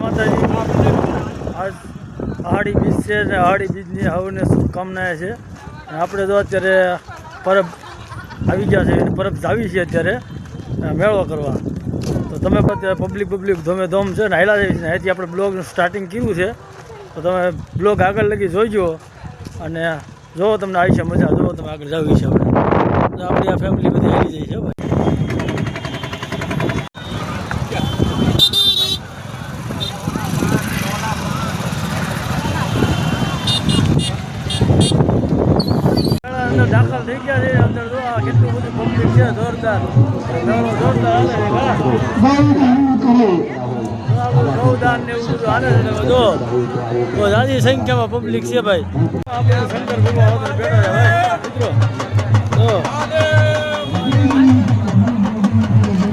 માતાજી આજ આહાડી બીજ છે ને આહાડી બીજની હવને શુભકામનાએ છે અને આપણે તો અત્યારે પરબ આવી ગયા છે પરબ જાવી છે અત્યારે મેળો કરવા તો તમે અત્યારે પબ્લિક ધોમે ધોમ છે ને હાયલા જાય છે ને અહીંથી આપણે બ્લોગનું સ્ટાર્ટિંગ કર્યું છે તો તમે બ્લોગ આગળ લગી જોઈજો અને જો તમને આવી છે મજા જો તમે આગળ જાવી છે આપણે આપણી આ ફેમિલી બધી આવી જાય છે ભાઈ અંદર દાખલ થઈ ગયા છે અંદર જો આ કેટલું બધું પબ્લિક છે જોરદાર જોરદાર ગૌદાન ને એવું બધું હાલે છે જો સારી સંખ્યામાં પબ્લિક છે ભાઈ આપણે શંકર ભગવાન વગર બેઠા છે ભાઈ મિત્રો જો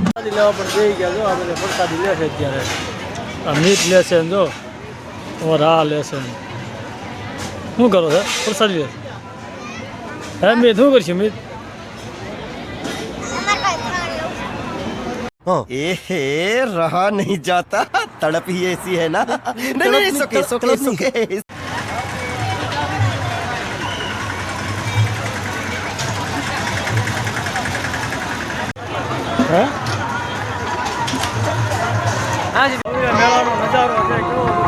પ્રસાદી લેવા પણ જઈ ગયા જો આપણે પ્રસાદી લે છે અત્યારે આ મીટ લે છે જો આ લે છે શું કરો છે પ્રસાદી લે है मैं धो कर मित ए रहा नहीं जाता तड़प ही ऐसी है ना नहीं सुके सुके सुके आज मेळाનો નજારો છે કેવો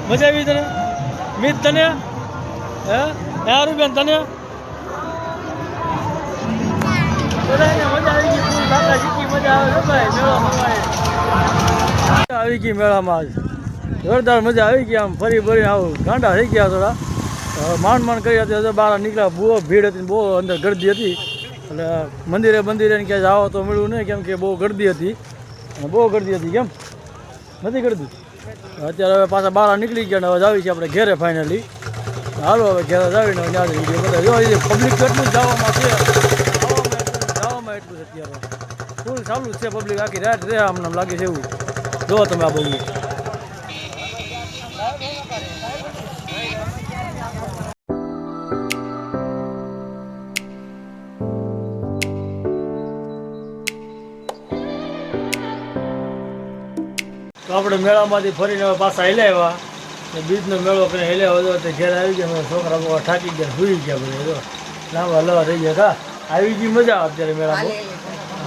મજા આવી તને મિત તને હે રૂપિયા તને આવી ગઈ મેળામાં જોરદાર મજા આવી ગઈ આમ ફરી ફરી આવું ગાંડા થઈ ગયા થોડા માંડ કરી હતી બહાર નીકળ્યા બહુ ભીડ હતી બહુ અંદર ગરદી હતી એટલે મંદિરે ક્યાંય જાઓ તો મળ્યું નહીં કેમ કે બહુ ગરદી હતી અને બહુ ગરદી હતી કેમ નથી ગરદી અત્યારે હવે પાછા બહાર નીકળી ગયા ને હવે જાવી છે આપણે ઘેરે ફાઇનલી હાલો હવે ઘેરે જાવીને ત્યાં વિડીયો બધા જો પબ્લિક કેટલું જવામાં છે જવામાં એટલું છે અત્યારે ફૂલ ચાલુ જ છે પબ્લિક આખી રાત રહે આમને લાગે છે એવું જો તમે આ પબ્લિક તો આપણે મેળામાંથી ફરીને હવે પાછા હેલાવ્યા બીજનો મેળો કરીને હેલાવ્યો હતો તે ઘેર આવી ગયા છોકરા બોકરા થાકી ગયા ભૂલી ગયા બધા જો લાંબા લવા થઈ ગયા હતા આવી ગઈ મજા અત્યારે મેળામાં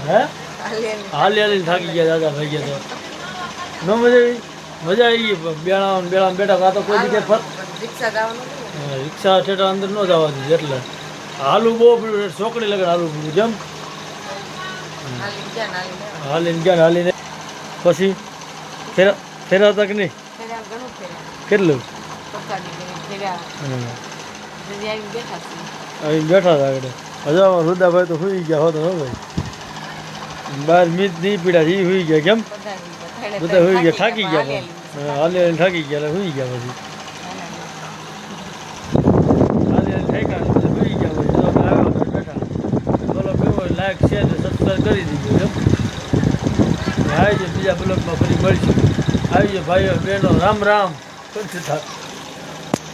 હે હાલી થાકી ગયા દાદા થઈ ગયા તો ન મજા આવી ગઈ બેળામાં બેઠા આ તો કોઈ જગ્યાએ રિક્ષા ઠેઠા અંદર ન જવા દીધી એટલે હાલું બહુ પીડ્યું ચોકડી લગન હાલું પીડ્યું જેમ હાલીને પછી ફેરા તક નહીં કેટલું અહીં બેઠા હતા આગળ હજારમાં રુદાભાઈ તો સુઈ ગયા હોતો હો ભાઈ બહાર મીત નહીં પીડા એ સુઈ ગયા કેમ બધા સુઈ ગયા થાકી ગયા હાલે થાકી ગયા એટલે સુઈ ગયા પછી લાયક છે તો સબસ્ક્રાઈબ કરી દીધું એમ આવી જાય બીજા બ્લોગમાં ફરી મળીશું. આવી જાય ભાઈઓ બહેનો, રામ રામ.